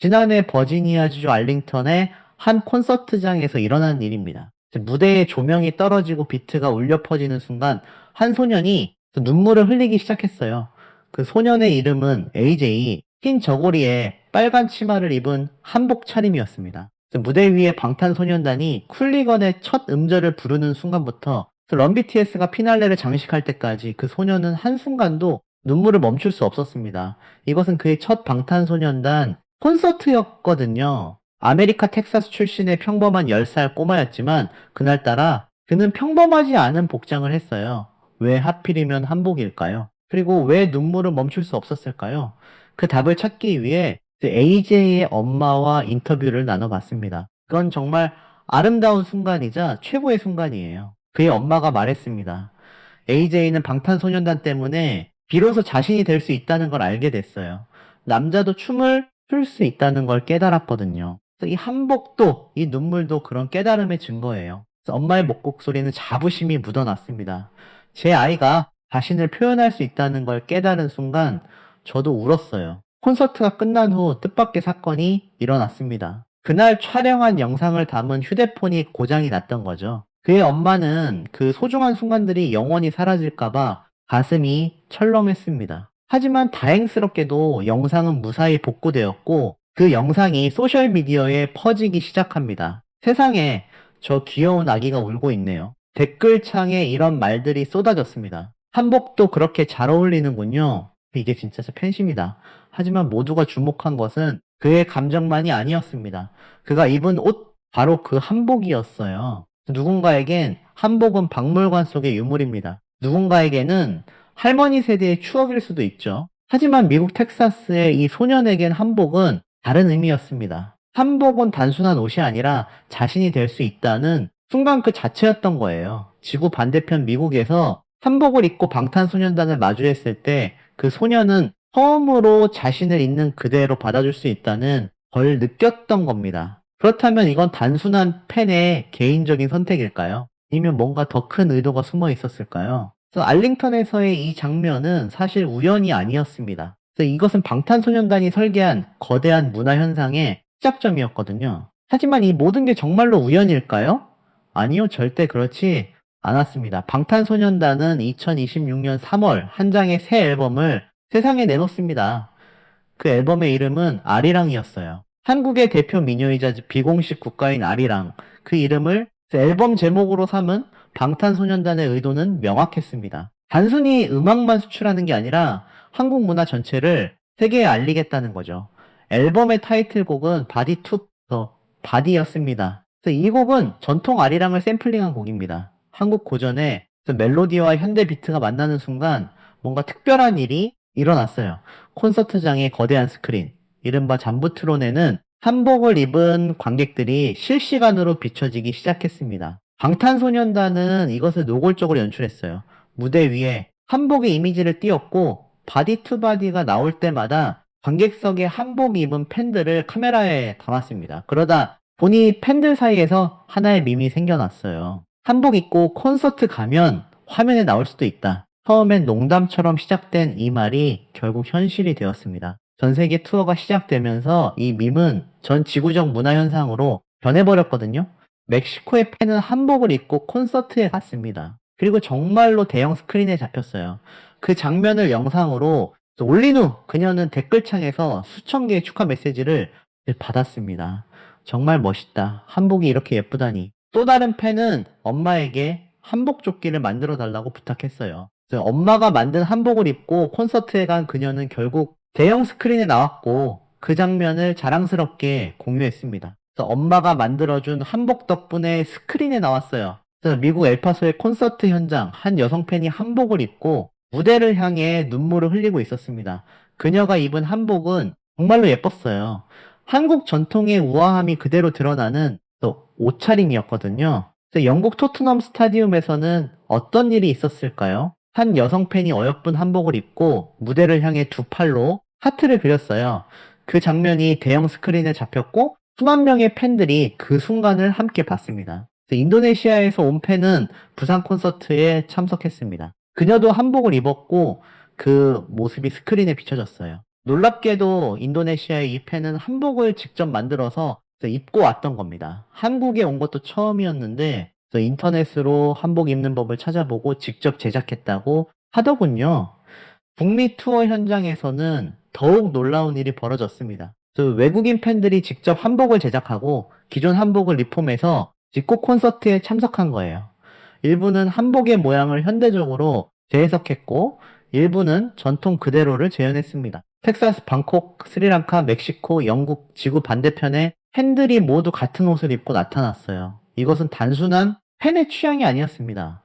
지난해 버지니아주 알링턴의 한 콘서트장에서 일어난 일입니다. 무대에 조명이 떨어지고 비트가 울려 퍼지는 순간 한 소년이 눈물을 흘리기 시작했어요. 그 소년의 이름은 AJ, 흰 저고리에 빨간 치마를 입은 한복 차림이었습니다. 무대 위에 방탄소년단이 쿨리건의 첫 음절을 부르는 순간부터 런 BTS가 피날레를 장식할 때까지 그 소년은 한순간도 눈물을 멈출 수 없었습니다. 이것은 그의 첫 방탄소년단 콘서트였거든요. 아메리카 텍사스 출신의 평범한 10살 꼬마였지만 그날따라 그는 평범하지 않은 복장을 했어요. 왜 하필이면 한복일까요? 그리고 왜 눈물을 멈출 수 없었을까요? 그 답을 찾기 위해 AJ의 엄마와 인터뷰를 나눠봤습니다. 그건 정말 아름다운 순간이자 최고의 순간이에요. 그의 엄마가 말했습니다. AJ는 방탄소년단 때문에 비로소 자신이 될 수 있다는 걸 알게 됐어요. 남자도 춤을 출 수 있다는 걸 깨달았거든요. 그래서 이 한복도, 이 눈물도 그런 깨달음의 증거예요. 그래서 엄마의 목소리는 자부심이 묻어났습니다. 제 아이가 자신을 표현할 수 있다는 걸 깨달은 순간 저도 울었어요. 콘서트가 끝난 후 뜻밖의 사건이 일어났습니다. 그날 촬영한 영상을 담은 휴대폰이 고장이 났던 거죠. 그의 엄마는 그 소중한 순간들이 영원히 사라질까봐 가슴이 철렁했습니다. 하지만 다행스럽게도 영상은 무사히 복구되었고 그 영상이 소셜미디어에 퍼지기 시작합니다. 세상에 저 귀여운 아기가 울고 있네요. 댓글창에 이런 말들이 쏟아졌습니다. 한복도 그렇게 잘 어울리는군요. 이게 진짜 팬심이다. 하지만 모두가 주목한 것은 그의 감정만이 아니었습니다. 그가 입은 옷, 바로 그 한복이었어요. 누군가에겐 한복은 박물관 속의 유물입니다. 누군가에게는 할머니 세대의 추억일 수도 있죠. 하지만 미국 텍사스의 이 소년에겐 한복은 다른 의미였습니다. 한복은 단순한 옷이 아니라 자신이 될 수 있다는 순간 그 자체였던 거예요. 지구 반대편 미국에서 한복을 입고 방탄소년단을 마주했을 때 그 소년은 처음으로 자신을 있는 그대로 받아줄 수 있다는 걸 느꼈던 겁니다. 그렇다면 이건 단순한 팬의 개인적인 선택일까요? 아니면 뭔가 더 큰 의도가 숨어 있었을까요? 그래서 알링턴에서의 이 장면은 사실 우연이 아니었습니다. 그래서 이것은 방탄소년단이 설계한 거대한 문화 현상의 시작점이었거든요. 하지만 이 모든 게 정말로 우연일까요? 아니요, 절대 그렇지 않았습니다. 방탄소년단은 2026년 3월 한 장의 새 앨범을 세상에 내놓습니다. 그 앨범의 이름은 아리랑이었어요. 한국의 대표 미녀이자 비공식 국가인 아리랑, 그 이름을 앨범 제목으로 삼은 방탄소년단의 의도는 명확했습니다. 단순히 음악만 수출하는 게 아니라 한국 문화 전체를 세계에 알리겠다는 거죠. 앨범의 타이틀곡은 바디 투 더 바디였습니다. 그래서 이 곡은 전통 아리랑을 샘플링한 곡입니다. 한국 고전의 멜로디와 현대 비트가 만나는 순간 뭔가 특별한 일이 일어났어요. 콘서트장의 거대한 스크린, 이른바 잠부트론에는 한복을 입은 관객들이 실시간으로 비춰지기 시작했습니다. 방탄소년단은 이것을 노골적으로 연출했어요. 무대 위에 한복의 이미지를 띄웠고 바디 투 바디가 나올 때마다 관객석에 한복 입은 팬들을 카메라에 담았습니다. 그러다 보니 팬들 사이에서 하나의 밈이 생겨났어요. 한복 입고 콘서트 가면 화면에 나올 수도 있다. 처음엔 농담처럼 시작된 이 말이 결국 현실이 되었습니다. 전 세계 투어가 시작되면서 이 밈은 전 지구적 문화 현상으로 변해버렸거든요. 멕시코의 팬은 한복을 입고 콘서트에 갔습니다. 그리고 정말로 대형 스크린에 잡혔어요. 그 장면을 영상으로 올린 후 그녀는 댓글창에서 수천 개의 축하 메시지를 받았습니다. 정말 멋있다. 한복이 이렇게 예쁘다니. 또 다른 팬은 엄마에게 한복 조끼를 만들어 달라고 부탁했어요. 그래서 엄마가 만든 한복을 입고 콘서트에 간 그녀는 결국 대형 스크린에 나왔고 그 장면을 자랑스럽게 공유했습니다. 그래서 엄마가 만들어준 한복 덕분에 스크린에 나왔어요. 그래서 미국 엘파소의 콘서트 현장 한 여성 팬이 한복을 입고 무대를 향해 눈물을 흘리고 있었습니다. 그녀가 입은 한복은 정말로 예뻤어요. 한국 전통의 우아함이 그대로 드러나는 또 옷차림이었거든요. 그래서 영국 토트넘 스타디움에서는 어떤 일이 있었을까요? 한 여성 팬이 어여쁜 한복을 입고 무대를 향해 두 팔로 하트를 그렸어요. 그 장면이 대형 스크린에 잡혔고 수만 명의 팬들이 그 순간을 함께 봤습니다. 그래서 인도네시아에서 온 팬은 부산 콘서트에 참석했습니다. 그녀도 한복을 입었고 그 모습이 스크린에 비춰졌어요. 놀랍게도 인도네시아의 이 팬은 한복을 직접 만들어서 입고 왔던 겁니다. 한국에 온 것도 처음이었는데 인터넷으로 한복 입는 법을 찾아보고 직접 제작했다고 하더군요. 북미 투어 현장에서는 더욱 놀라운 일이 벌어졌습니다. 외국인 팬들이 직접 한복을 제작하고 기존 한복을 리폼해서 집콕 콘서트에 참석한 거예요. 일부는 한복의 모양을 현대적으로 재해석했고 일부는 전통 그대로를 재현했습니다. 텍사스, 방콕, 스리랑카, 멕시코, 영국 지구 반대편에 팬들이 모두 같은 옷을 입고 나타났어요. 이것은 단순한 팬의 취향이 아니었습니다.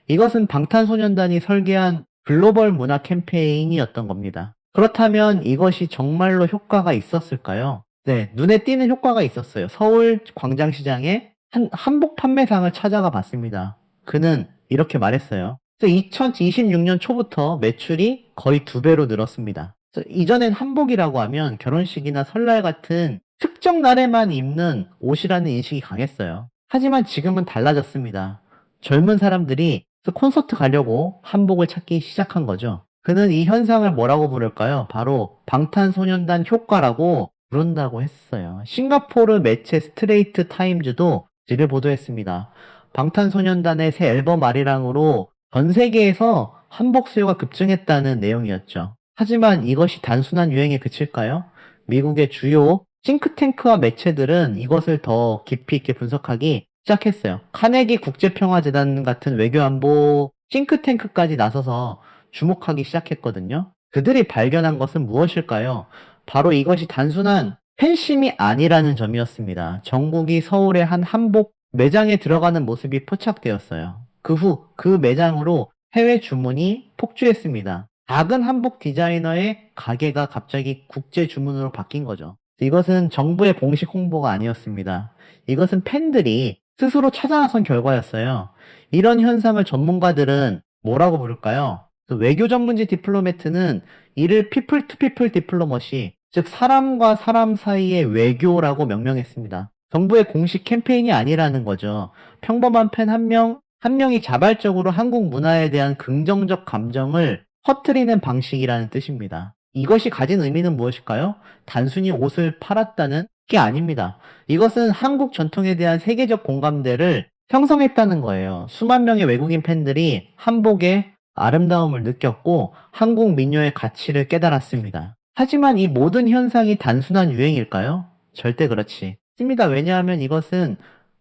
이것은 방탄소년단이 설계한 글로벌 문화 캠페인이었던 겁니다. 그렇다면 이것이 정말로 효과가 있었을까요? 네, 눈에 띄는 효과가 있었어요. 서울 광장시장에 한복 판매상을 찾아가 봤습니다. 그는 이렇게 말했어요. 2026년 초부터 매출이 거의 2배로 늘었습니다. 이전엔 한복이라고 하면 결혼식이나 설날 같은 특정 날에만 입는 옷이라는 인식이 강했어요. 하지만 지금은 달라졌습니다. 젊은 사람들이 콘서트 가려고 한복을 찾기 시작한 거죠. 그는 이 현상을 뭐라고 부를까요? 바로 방탄소년단 효과라고 부른다고 했어요. 싱가포르 매체 스트레이트 타임즈도 이를 보도했습니다. 방탄소년단의 새 앨범 아리랑으로 전 세계에서 한복 수요가 급증했다는 내용이었죠. 하지만 이것이 단순한 유행에 그칠까요? 미국의 주요 싱크탱크와 매체들은 이것을 더 깊이 있게 분석하기 시작했어요. 카네기 국제평화재단 같은 외교안보 싱크탱크까지 나서서 주목하기 시작했거든요. 그들이 발견한 것은 무엇일까요? 바로 이것이 단순한 팬심이 아니라는 점이었습니다. 정국이 서울의 한 한복 매장에 들어가는 모습이 포착되었어요. 그 후 그 매장으로 해외 주문이 폭주했습니다. 작은 한복 디자이너의 가게가 갑자기 국제 주문으로 바뀐 거죠. 이것은 정부의 공식 홍보가 아니었습니다. 이것은 팬들이 스스로 찾아 나선 결과였어요. 이런 현상을 전문가들은 뭐라고 부를까요? 외교 전문지 디플로매트는 이를 피플 투 피플 디플로머시, 즉 사람과 사람 사이의 외교라고 명명했습니다. 정부의 공식 캠페인이 아니라는 거죠. 평범한 팬 한 명이 자발적으로 한국 문화에 대한 긍정적 감정을 퍼뜨리는 방식이라는 뜻입니다. 이것이 가진 의미는 무엇일까요? 단순히 옷을 팔았다는 게 아닙니다. 이것은 한국 전통에 대한 세계적 공감대를 형성했다는 거예요. 수만 명의 외국인 팬들이 한복의 아름다움을 느꼈고 한국 민요의 가치를 깨달았습니다. 하지만 이 모든 현상이 단순한 유행일까요? 절대 그렇지 않습니다. 왜냐하면 이것은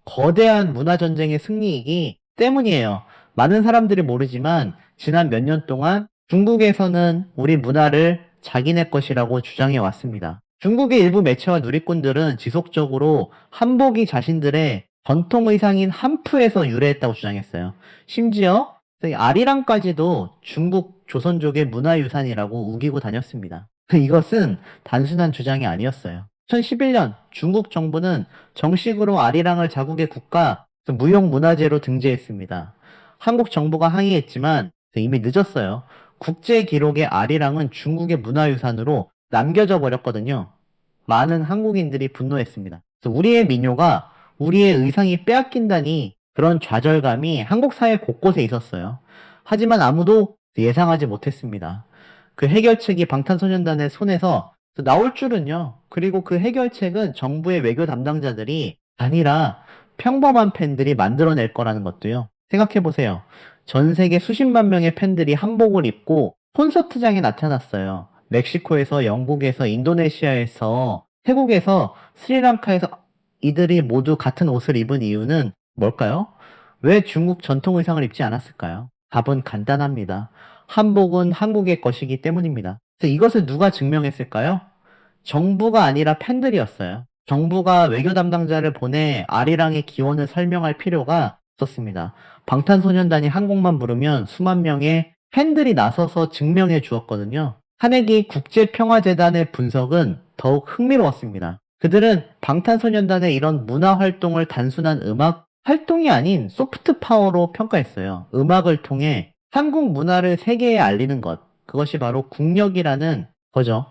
거대한 문화전쟁의 승리이기 때문이에요. 많은 사람들이 모르지만 지난 몇 년 동안 중국에서는 우리 문화를 자기네 것이라고 주장해 왔습니다. 중국의 일부 매체와 누리꾼들은 지속적으로 한복이 자신들의 전통 의상인 한푸에서 유래했다고 주장했어요. 심지어 아리랑까지도 중국 조선족의 문화유산이라고 우기고 다녔습니다. 이것은 단순한 주장이 아니었어요. 2011년 중국 정부는 정식으로 아리랑을 자국의 국가 무형문화재로 등재했습니다. 한국 정부가 항의했지만 이미 늦었어요. 국제 기록의 아리랑은 중국의 문화유산으로 남겨져 버렸거든요. 많은 한국인들이 분노했습니다. 우리의 민요가 우리의 의상이 빼앗긴다니 그런 좌절감이 한국 사회 곳곳에 있었어요. 하지만 아무도 예상하지 못했습니다. 그 해결책이 방탄소년단의 손에서 나올 줄은요. 그리고 그 해결책은 정부의 외교 담당자들이 아니라 평범한 팬들이 만들어낼 거라는 것도요. 생각해보세요. 전 세계 수십만 명의 팬들이 한복을 입고 콘서트장에 나타났어요. 멕시코에서, 영국에서, 인도네시아에서, 태국에서, 스리랑카에서 이들이 모두 같은 옷을 입은 이유는 뭘까요? 왜 중국 전통 의상을 입지 않았을까요? 답은 간단합니다. 한복은 한국의 것이기 때문입니다. 그래서 이것을 누가 증명했을까요? 정부가 아니라 팬들이었어요. 정부가 외교 담당자를 보내 아리랑의 기원을 설명할 필요가 없었습니다. 방탄소년단이 한국만 부르면 수만 명의 팬들이 나서서 증명해 주었거든요. 카네기 국제평화재단의 분석은 더욱 흥미로웠습니다. 그들은 방탄소년단의 이런 문화활동을 단순한 음악 활동이 아닌 소프트 파워로 평가했어요. 음악을 통해 한국 문화를 세계에 알리는 것, 그것이 바로 국력이라는 거죠.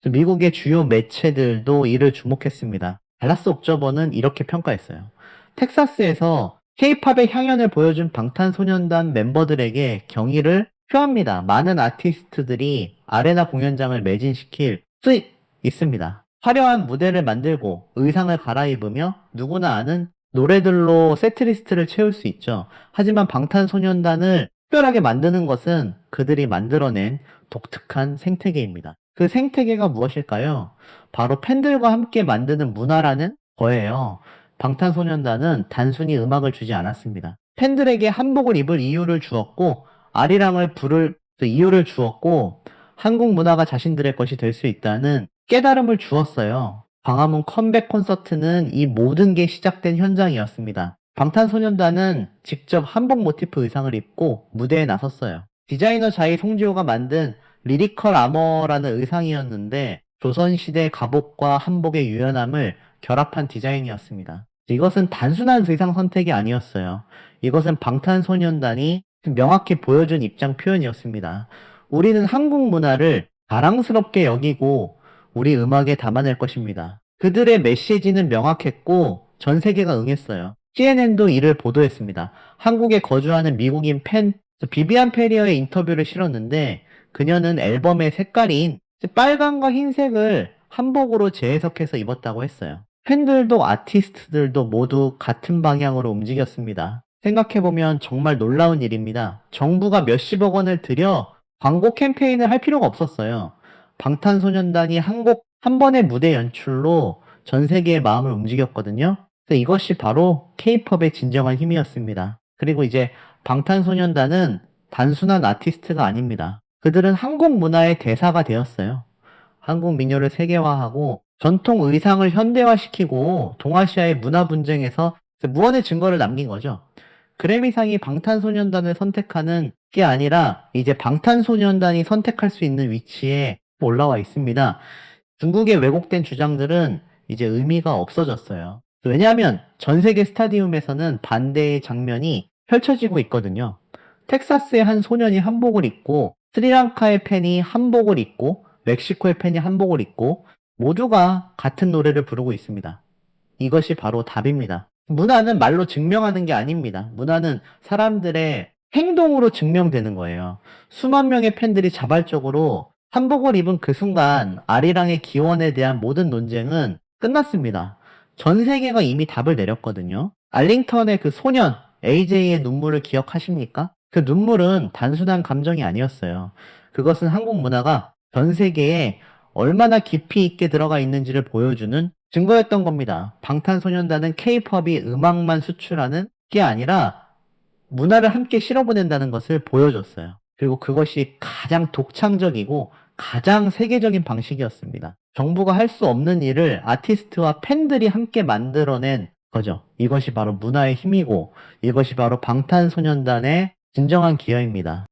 미국의 주요 매체들도 이를 주목했습니다. 달라스 옥저버는 이렇게 평가했어요. 텍사스에서 K-팝의 향연을 보여준 방탄소년단 멤버들에게 경의를 표합니다. 많은 아티스트들이 아레나 공연장을 매진시킬 수 있습니다. 화려한 무대를 만들고 의상을 갈아입으며 누구나 아는 노래들로 세트리스트를 채울 수 있죠. 하지만 방탄소년단을 특별하게 만드는 것은 그들이 만들어낸 독특한 생태계입니다. 그 생태계가 무엇일까요? 바로 팬들과 함께 만드는 문화라는 거예요. 방탄소년단은 단순히 음악을 주지 않았습니다. 팬들에게 한복을 입을 이유를 주었고, 아리랑을 부를 이유를 주었고, 한국 문화가 자신들의 것이 될 수 있다는 깨달음을 주었어요. 광화문 컴백 콘서트는 이 모든 게 시작된 현장이었습니다. 방탄소년단은 직접 한복 모티프 의상을 입고 무대에 나섰어요. 디자이너 자이 송지호가 만든 리리컬 아머라는 의상이었는데 조선시대 갑옷과 한복의 유연함을 결합한 디자인이었습니다. 이것은 단순한 의상 선택이 아니었어요. 이것은 방탄소년단이 명확히 보여준 입장 표현이었습니다. 우리는 한국 문화를 자랑스럽게 여기고 우리 음악에 담아낼 것입니다. 그들의 메시지는 명확했고 전 세계가 응했어요. CNN도 이를 보도했습니다. 한국에 거주하는 미국인 팬 비비안 페리어의 인터뷰를 실었는데 그녀는 앨범의 색깔인 빨강과 흰색을 한복으로 재해석해서 입었다고 했어요. 팬들도 아티스트들도 모두 같은 방향으로 움직였습니다. 생각해보면 정말 놀라운 일입니다. 정부가 몇십억 원을 들여 광고 캠페인을 할 필요가 없었어요. 방탄소년단이 한 번의 무대 연출로 전 세계의 마음을 움직였거든요. 그래서 이것이 바로 K-팝의 진정한 힘이었습니다. 그리고 이제 방탄소년단은 단순한 아티스트가 아닙니다. 그들은 한국 문화의 대사가 되었어요. 한국 민요를 세계화하고 전통 의상을 현대화시키고 동아시아의 문화 분쟁에서 무언의 증거를 남긴 거죠. 그래미상이 방탄소년단을 선택하는 게 아니라 이제 방탄소년단이 선택할 수 있는 위치에 올라와 있습니다. 중국의 왜곡된 주장들은 이제 의미가 없어졌어요. 왜냐하면 전 세계 스타디움에서는 반대의 장면이 펼쳐지고 있거든요. 텍사스의 한 소년이 한복을 입고 스리랑카의 팬이 한복을 입고 멕시코의 팬이 한복을 입고 모두가 같은 노래를 부르고 있습니다. 이것이 바로 답입니다. 문화는 말로 증명하는 게 아닙니다. 문화는 사람들의 행동으로 증명되는 거예요. 수만 명의 팬들이 자발적으로 한복을 입은 그 순간 아리랑의 기원에 대한 모든 논쟁은 끝났습니다. 전 세계가 이미 답을 내렸거든요. 알링턴의 그 소년 AJ의 눈물을 기억하십니까? 그 눈물은 단순한 감정이 아니었어요. 그것은 한국 문화가 전 세계에 얼마나 깊이 있게 들어가 있는지를 보여주는 증거였던 겁니다. 방탄소년단은 K-팝이 음악만 수출하는 게 아니라 문화를 함께 실어보낸다는 것을 보여줬어요. 그리고 그것이 가장 독창적이고 가장 세계적인 방식이었습니다. 정부가 할 수 없는 일을 아티스트와 팬들이 함께 만들어낸 거죠. 이것이 바로 문화의 힘이고 이것이 바로 방탄소년단의 진정한 기여입니다.